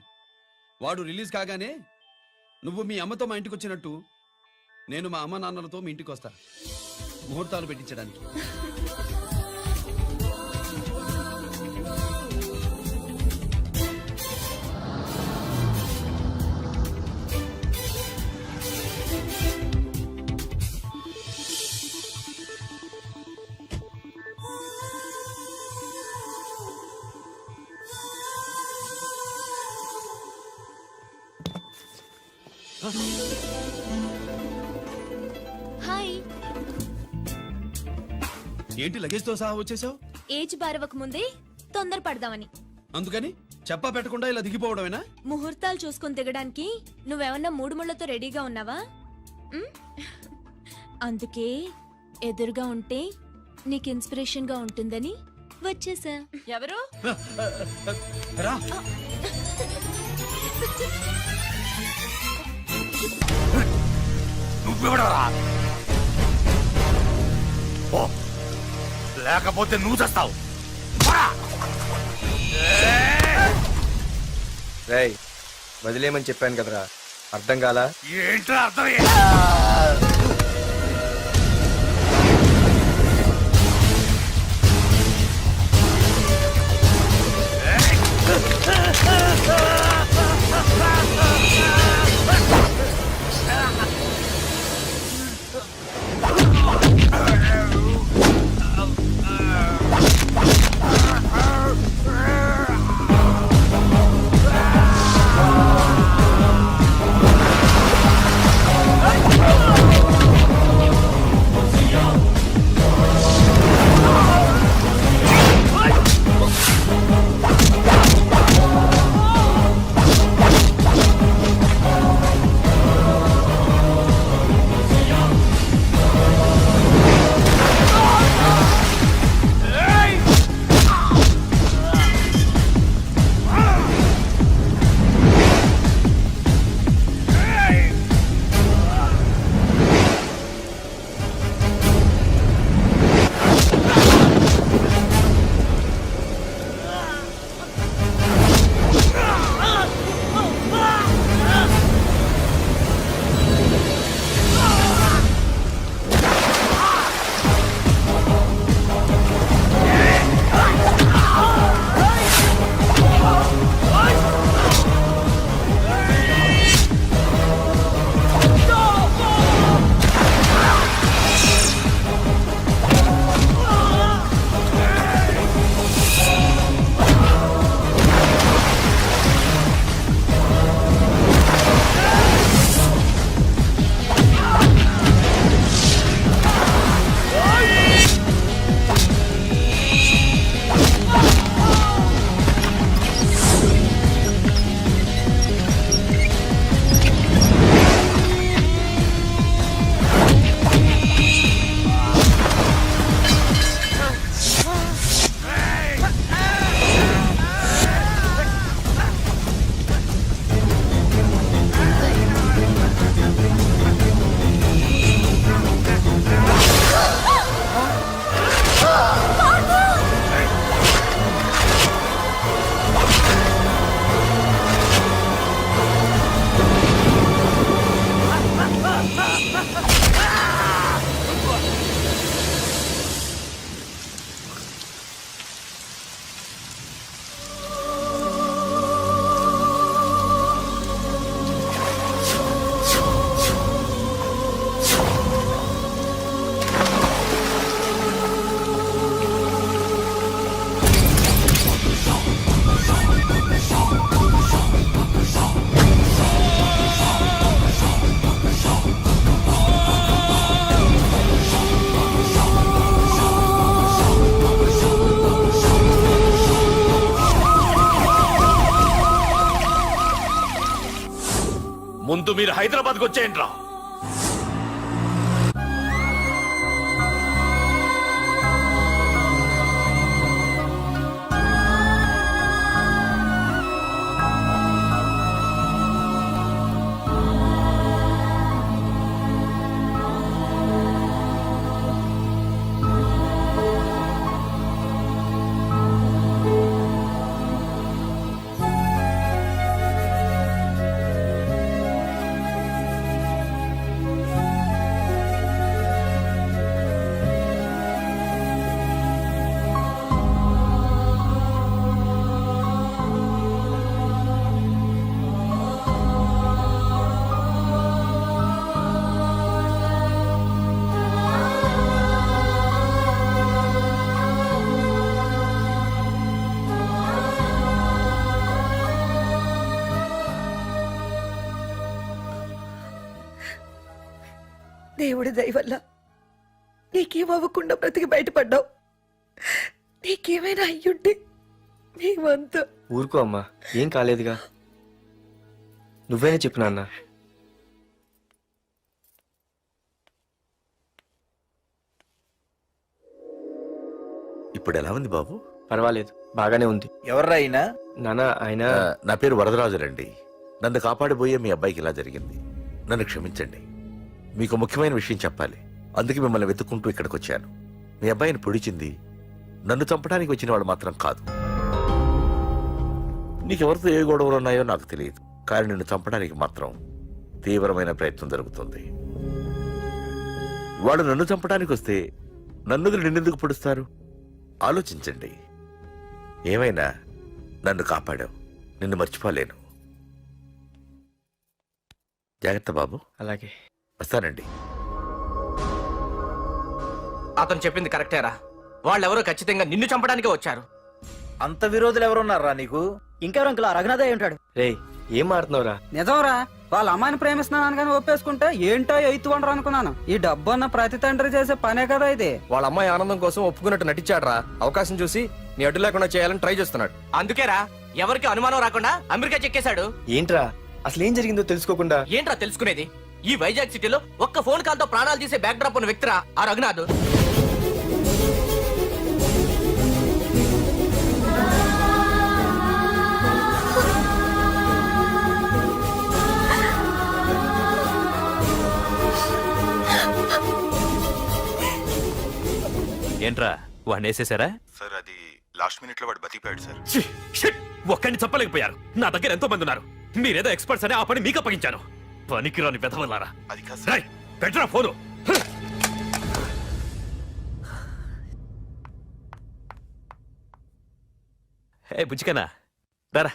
వాడు రిలీజ్ కాగానే నువ్వు మీ అమ్మతో మా ఇంటికి వచ్చినట్టు నేను మా అమ్మ నాన్నలతో మీ ఇంటికి వస్తా, ముహూర్తాలు పెట్టించడానికి. హాయ్. ఏంటి లగేజ్తో సహా వచ్చేసావు? ఏజ్ బారవక ముందే తొందర పడదామని. అందుకని చెప్పా పెట్టకుండా ఇలా దిగిపోవడమేనా? ముహూర్తాలు చూసుకొని దిగడానికి నువ్వేమన్నా 3 ముళ్ళతో రెడీగా ఉన్నావా? అందుకే ఎదురుగా ఉంటే నీకు ఇన్స్పిరేషన్ గా ఉంటుందని వచ్చేసా. ఎవరు? రా. నువ్వెవడరా? ఓ, లేకపోతే నువ్వు చేస్తావు. రేయ్ వదిలేమని చెప్పాను కదరా, అర్థం కాలా? ఏంట్రా అర్థం? ముందు మీరు హైదరాబాద్కి వచ్చేయండి రా. దేవుడి దయ వల్ల నీకేం అవ్వకుండా బ్రతికి బయటపడ్డావు. నీకేమైనా అయ్యుంటే మేమంతా. ఊరుకో అమ్మా, ఏం కాలేదుగా. నువ్వేనే చెప్పు నాన్న. ఇప్పుడు ఎలా ఉంది బాబు? పర్వాలేదు, బాగానే ఉంది. ఎవర్రా అయినా? నాన్న ఆయన నా పేరు వరదరాజులండి. నన్ను కాపాడబోయే మీ అబ్బాయికి ఇలా జరిగింది. నన్ను క్షమించండి. మీకు ముఖ్యమైన విషయం చెప్పాలి. అందుకే మిమ్మల్ని వెతుక్కుంటూ ఇక్కడికి వచ్చాను. మీ అబ్బాయిని పొడిచింది నన్ను చంపడానికి వచ్చిన వాడు మాత్రం కాదు. నీకెవరితో ఏ గొడవలు ఉన్నాయో నాకు తెలియదు, కానీ నిన్ను చంపడానికి మాత్రం తీవ్రమైన ప్రయత్నం జరుగుతుంది. వాడు నన్ను చంపడానికి వస్తే నన్ను నిన్నెందుకు పొడుస్తారు? ఆలోచించండి. ఏమైనా నన్ను కాపాడావు, నిన్ను మర్చిపోలేను. జాగ్రత్త బాబు. అలాగే. వస్తానండి. అతను చెప్పింది కరెక్టేరా. వాళ్ళెవరో ఖచ్చితంగా నిన్ను చంపడానికే వచ్చారు. అంత విరోధులు ఎవరున్నారా నీకు? ఇంకెవరు అంకుల్? రఘునాథే ఉంటాడు. రేయ్, ఏం మాడుతున్నావురా? నిజంరా, వాళ్ళ అమ్మాయిని ప్రేమిస్తున్నాను కానీ ఒప్పేసుకుంటే ఏంటో ఎయిత్ వండర్ అనుకున్నాను. ఈ డబ్బు అన్న ప్రతి తండ్రి చేసే పనే కదా ఇది. వాళ్ళ అమ్మాయి ఆనందం కోసం ఒప్పుకున్నట్టు నటించాడ్రా. అవకాశం చూసి నీ అడ్డు లేకుండా చేయాలని ట్రై చేస్తున్నాడు. అందుకేరా ఎవరికి అనుమానం రాకుండా అమెరికా చెక్కేశాడు. ఏంట్రా అసలు ఏం జరిగిందో తెలుసుకోకుండా? ఏంట్రా తెలుసుకునేది? ఈ వైజాగ్ సిటీలో ఒక్క ఫోన్ కాల్ తో ప్రాణాలు తీసే బ్యాక్ డ్రాప్ ఉన్న వ్యక్తిరా ఆ రఘునాథ్. ఏంట్రా వాడిని వేసేసారా? సార్ అది లాస్ట్ మినిట్ లో వాడు బతికిపోయాడు సార్. ఒక్కడిని చెప్పలేకపోయారు. నా దగ్గర ఎంతో మంది ఉన్నారు. మీరేదో ఎక్స్పర్ట్స్ అని ఆ పని మీకు అప్పగించాను. పనికిరాని వెధవలారా. అది కాదు రేయ్, పెట్టరా ఫోను. ఏ బుజ్జికన్నా రారా.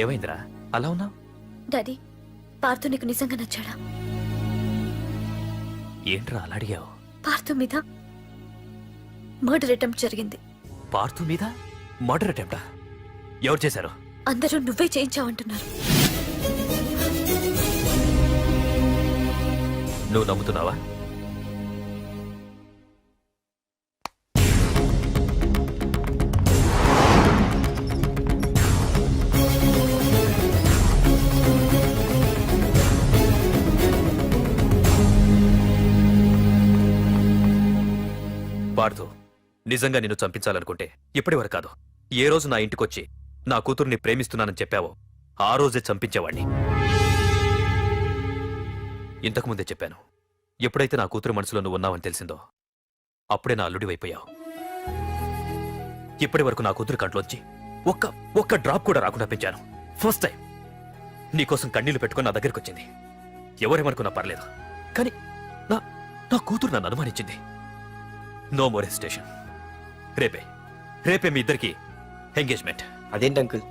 ఏమైందిరా అలా ఉన్నావు? డాడీ, పార్థు నీకు నిజంగా నచ్చాడా? ఏంట్రా అలా అడిగావు? పార్థు మీద మర్డర్ అటెంప్ట్ జరిగింది. పార్థు మీద మర్డర్ అటెంప్టా? ఎవరు చేశారు? అందరూ నువ్వే చేయించావంటున్నారు. నువ్వు నమ్ముతున్నావా? పార్థు, నిజంగా నిన్ను చంపించాలనుకుంటే ఇప్పటి వరకు కాదు, ఏ రోజు నా ఇంటికొచ్చి నా కూతుర్ని ప్రేమిస్తున్నానని చెప్పావో ఆ రోజే చంపించేవాణ్ణి. ఇంతకుముందే చెప్పాను, ఎప్పుడైతే నా కూతురు మనసులో నువ్వు ఉన్నావని తెలిసిందో అప్పుడే నా అల్లుడివైపోయావు. ఇప్పటి వరకు నా కూతురు కంట్లోంచి ఒక్క డ్రాప్ కూడా రాకుండా పెంచాను. ఫస్ట్ టైం నీకోసం కన్నీళ్లు పెట్టుకుని నా దగ్గరికి వచ్చింది. ఎవరేమనుకున్నా పర్లేదు, కానీ నా కూతురు నన్ను అనుమానించింది. No more hesitation. రేపే మీ ఇద్దరికి ఎంగేజ్మెంట్. అదేంటి అంకుల్,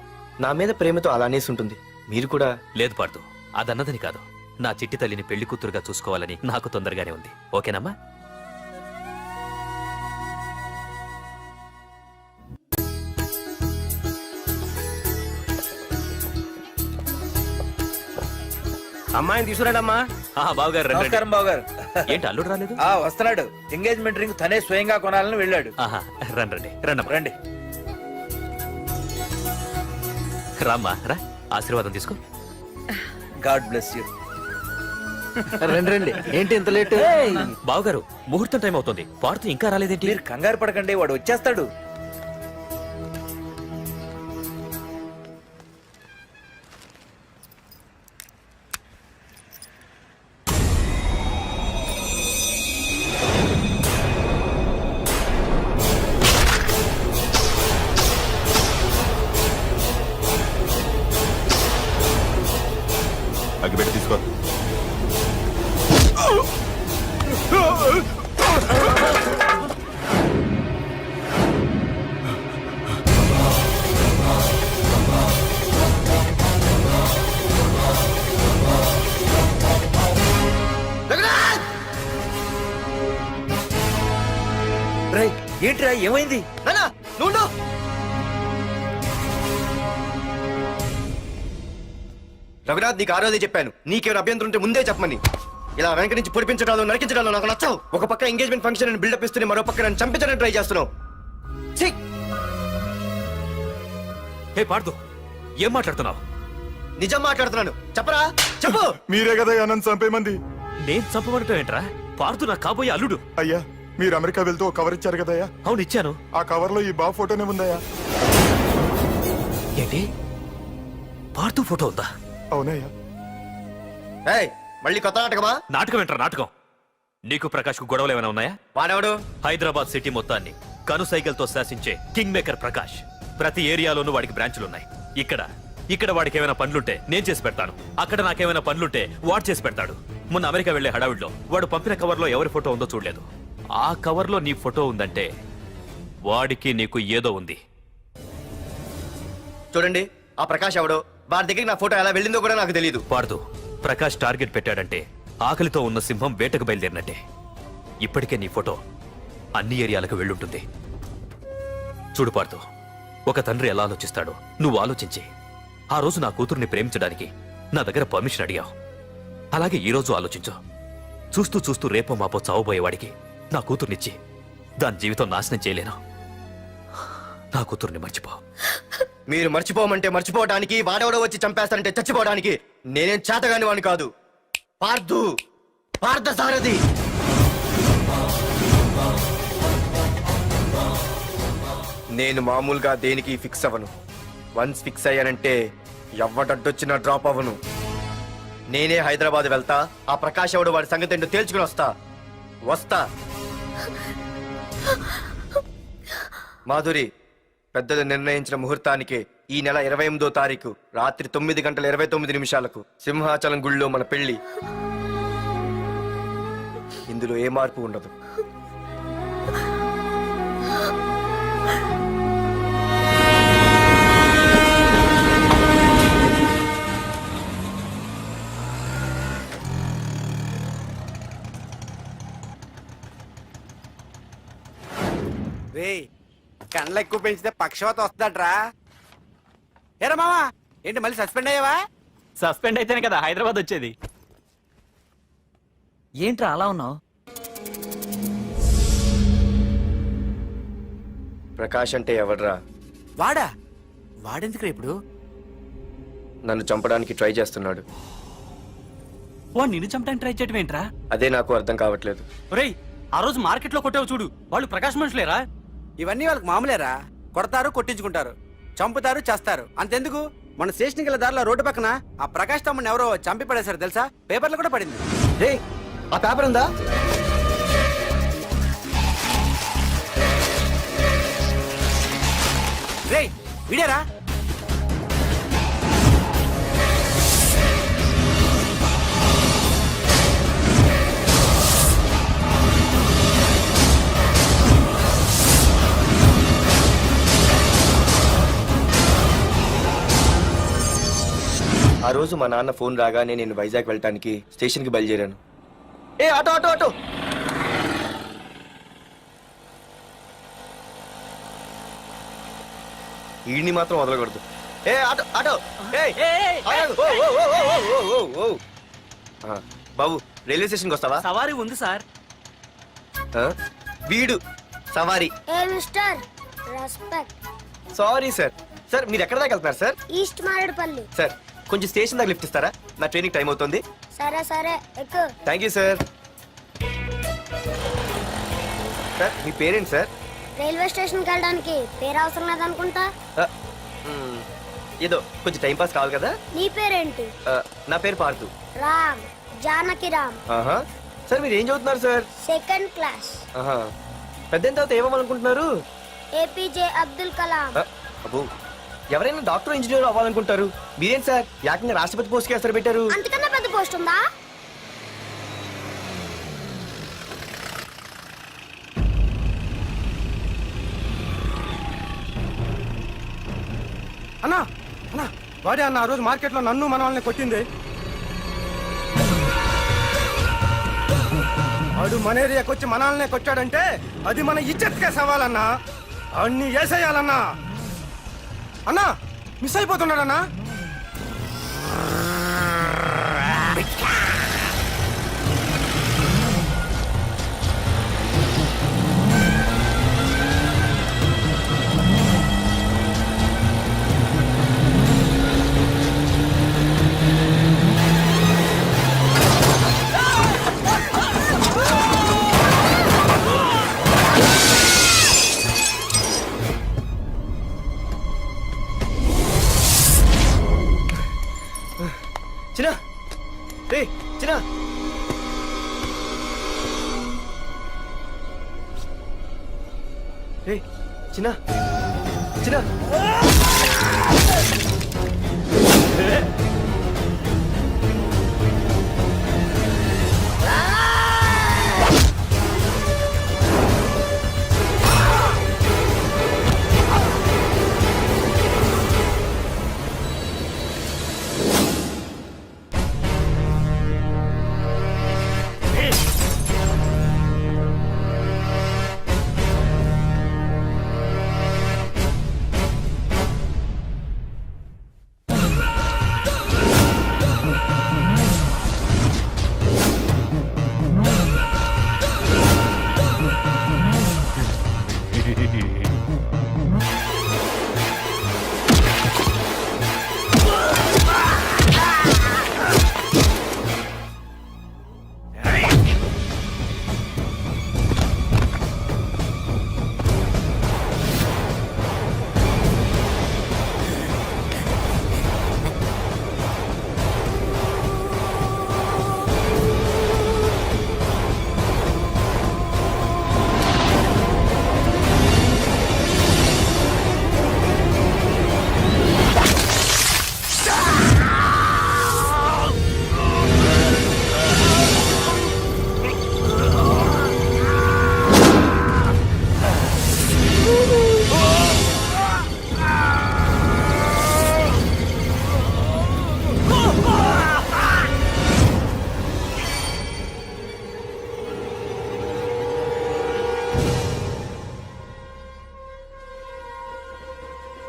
నా మీద ప్రేమతో అలానేసి ఉంటుంది. మీరు కూడా? లేదు పార్థు, అదన్నదని కాదు. నా చిట్టి తల్లిని పెళ్లి కూతురుగా చూసుకోవాలని నాకు తొందరగానే ఉంది. ఓకేనమ్మా? అమ్మాయిని తీసుకురాడమ్మా. బావగారు రండి. నమస్కారం బావగారు. ఏంటి అల్లుడు రాలేదు? వస్తున్నాడు. ఎంగేజ్మెంట్ రింగ్ తనే స్వయంగా కొనాలని వెళ్ళాడు. రండి రండమ్మా. రండి. రామ్మా రా, ఆశీర్వాదం తీసుకో. God bless you. రండి. ఏంటి ఇంత లేట్? బావగారు, ముహూర్తం టైం అవుతుంది. పార్థు ఇంకా రాలేదేంటి? మీరు కంగారు పడకండి, వాడు వచ్చేస్తాడు. అగ్గిపెట్టి తీసుకో. ఏంట్రా ఏమైంది? రఘునాథ్, నీకు ఆ రోజే చెప్పాను, నీకేమైనా అభ్యంతరం ఉంటే ముందే చెప్పమని. ఇలా వెనక నుంచి పొడిపించడాలు నరికించడాలు నాకు నచ్చవు. ఒక పక్క ఎంగేజ్మెంట్ ఫంక్షన్ అని బిల్డప్ ఇస్తూనే మరో పక్క నన్ను చంపించడానికి ట్రై చేస్తున్నావు. హే పార్థు, ఏం మాట్లాడుతున్నావు? నిజం మాట్లాడుతున్నాను. చెప్పరా, చెప్పు. మీరే కదా నన్ను చంపేమంది. నేను చంపబడటం ఏంట్రా? పార్థు నా కాబోయే అల్లుడు. అయ్యా, మీరు అమెరికా వెళ్తూ ఒక కవర్ ఇచ్చారు కదయ్యా. అవును ఇచ్చాను. ఆ కవర్ లో ఈ బాబు ఫోటోనే ఉందయ్యా. ఏంటి పార్థు ఫోటో ఉందా? అవునయ్యా. ఏయ్, మళ్ళీ కొత్త నాటకమా? నాటకం ఏంట్రా నాటకం? నీకు ప్రకాష్ కు గొడవలు ఏమైనా ఉన్నాయా? వాడెవడు? హైదరాబాద్ సిటీ మొత్తాన్ని కను సైకిల్తో శాసించే కింగ్ మేకర్ ప్రకాష్. ప్రతి ఏరియాలోనూ వాడికి బ్రాంచులున్నాయి. ఇక్కడ వాడికి ఏమైనా పనులుంటే నేను చేసి పెడతాను, అక్కడ నాకేమైనా పనులుంటే వాడు చేసి పెడతాడు. మొన్న అమెరికా వెళ్లే హడావిడిలో వాడు పంపిన కవర్లో ఎవరి ఫోటో ఉందో చూడలేదు. ఆ కవర్లో నీ ఫోటో ఉందంటే వాడికి నీకు ఏదో ఉంది. చూడండి, ఆ ప్రకాష్ ఎవడో, వాడి దగ్గరికి నా ఫోటో ఎలా వెళ్ళిందో కూడా నాకు తెలియదు. పార్దు, ప్రకాష్ టార్గెట్ పెట్టాడంటే ఆకలితో ఉన్న సింహం వేటకు బయలుదేరినట్టే. ఇప్పటికే నీ ఫోటో అన్ని ఏరియాలకు వెళ్ళుంటుంది. చూడు పార్దు, ఒక తండ్రి ఎలా ఆలోచిస్తాడో నువ్వు ఆలోచించి ఆ రోజు నా కూతుర్ని ప్రేమించడానికి నా దగ్గర పర్మిషన్ అడిగావు. అలాగే ఈ రోజు ఆలోచించు. చూస్తూ చూస్తూ రేపో మాపో చావబోయేవాడికి నా కూతుర్నిచ్చి దాని జీవితం నాశనం చేయలేను. నా కూతుర్ని మర్చిపో. మీరు మర్చిపోమంటే మర్చిపోవడానికి, వాడెవడో వచ్చి చంపేస్తానంటే చచ్చిపోవడానికి నేనేం చేతగాని వాడిని కాదు. పార్థ సారథి. నేను మామూలుగా దేనికి ఫిక్స్ అవ్వను. వన్స్ ఫిక్స్ అయ్యానంటే ఎవ్వడడ్డొచ్చినా డ్రాప్ అవ్వను. నేనే హైదరాబాద్ వెళ్తా, ఆ ప్రకాష్ ఎవడు వాడి సంగతి ఏంటో తేల్చుకుని వస్తా. మాధురి, పెద్దలు నిర్ణయించిన ముహూర్తానికి ఈ నెల 28వ తారీఖు రాత్రి 9:29 సింహాచలం గుళ్ళో మన పెళ్లి. ఇందులో ఏ మార్పు ఉండదు. కండ్లు ఎక్కువ పెంచితే పక్షవాత వస్తుందట్రా. ఏరా మామా, ఏంటి మళ్ళీ సస్పెండ్ అయ్యావా? సస్పెండ్ అయితేనే కదా హైదరాబాద్ వచ్చేది. ఏంట్రా అలా ఉన్నావు? ప్రకాష్ అంటే ఎవడ్రా? వాడెందుకురా ఇప్పుడు? నన్ను చంపడానికి ట్రై చేస్తున్నాడు. వాడు నిన్ను చంపడానికి ట్రై చేయటం ఏంట్రా? అదే నాకు అర్థం కావట్లేదు. ఒరేయ్, ఆ రోజు మార్కెట్ లో కొట్టావు చూడు, వాళ్ళు ప్రకాష్ మనుషులేరా? ఇవన్నీ వాళ్ళకి మామూలేరా. కొడతారు, కొట్టించుకుంటారు, చంపుతారు, చేస్తారు. అంతెందుకు, మన స్టేషన్కి వెళ్ళే దారిలో రోడ్డు పక్కన ఆ ప్రకాష్ తమ్ముని ఎవరో చంపి పడేశారు తెలుసా? పేపర్లో కూడా పడింది. రే, ఆ పేపర్ ఉందా? రేయ్, విడేరా. ఆ రోజు మా నాన్న ఫోన్ రాగానే నేను వైజాగ్ వెళ్ళటానికి స్టేషన్కి బయలుదేరాను. ఏ ఆటో ఆటో ఆటో! ఈడిని మాత్రం వదలకూడదు. ఏ ఆటో ఆటో! బాబు, రైల్వే స్టేషన్కి వస్తావా? సవారీ ఉంది సార్. వీడు సవారీ. Sorry sir. సార్, మీరు ఎక్కడ దాకా వెళ్తున్నారు సార్? ఈస్ట్ మారేడుపల్లి. సార్, కొంచెం స్టేషన్ దాకా లిఫ్ట్ ఇస్తారా? నా ట్రైనింగ్ టైం అవుతుంది. సరే ఎక్కు. Thank you sir. సార్, మీ పేరేంటి సార్? రైల్వే స్టేషన్కి వెళ్ళడానికి పేరు అవసరం లేదనుకుంటా. ఏదో కొంచెం టైం పాస్ కావాలి కదా. నీ పేరేంటి? నా పేరు పార్థు. రామ్, జానకి రామ్. ఆహా. సార్, మీరు ఏం చదువుతున్నారు సార్? Second class. ఆహా. పెద్ద తర్వాత ఏమవ్వాలనుకుంటున్నారు? ఏపీజే అబ్దుల్ కలాం. అబ్బో, ఎవరైనా డాక్టర్ ఇంజనీర్ అవ్వాలనుకుంటారు. మీరేం సార్ ఏకంగా రాష్ట్రపతి పోస్ట్ కి ఎసరు పెట్టారు? అంతకన్నా పెద్ద పోస్ట్ ఉందా? అన్నా అన్నా, వాడే అన్న ఆ రోజు మార్కెట్ లో నన్ను మన వాళ్ళని కొట్టింది. వాడు మన ఏరియాకి వచ్చి మన వాళ్ళనే కొట్టాడంటే అది మన ఇజ్జత్కే సవాలన్నా. అన్ని వేసేయాలన్నా. అన్నా, మిస్ అయిపోతున్నాడన్నా. రే చిన్న చిన్న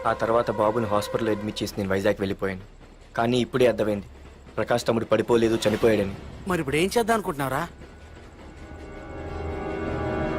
ఆ తర్వాత బాబుని హాస్పిటల్లో అడ్మిట్ చేసి నేను వైజాగ్ వెళ్ళిపోయాను. కానీ ఇప్పుడే అర్థమైంది ప్రకాష్ తమ్ముడు పడిపోలేదు, చనిపోయాడని. మరి ఇప్పుడు ఏం చేద్దాం అనుకుంటున్నారా?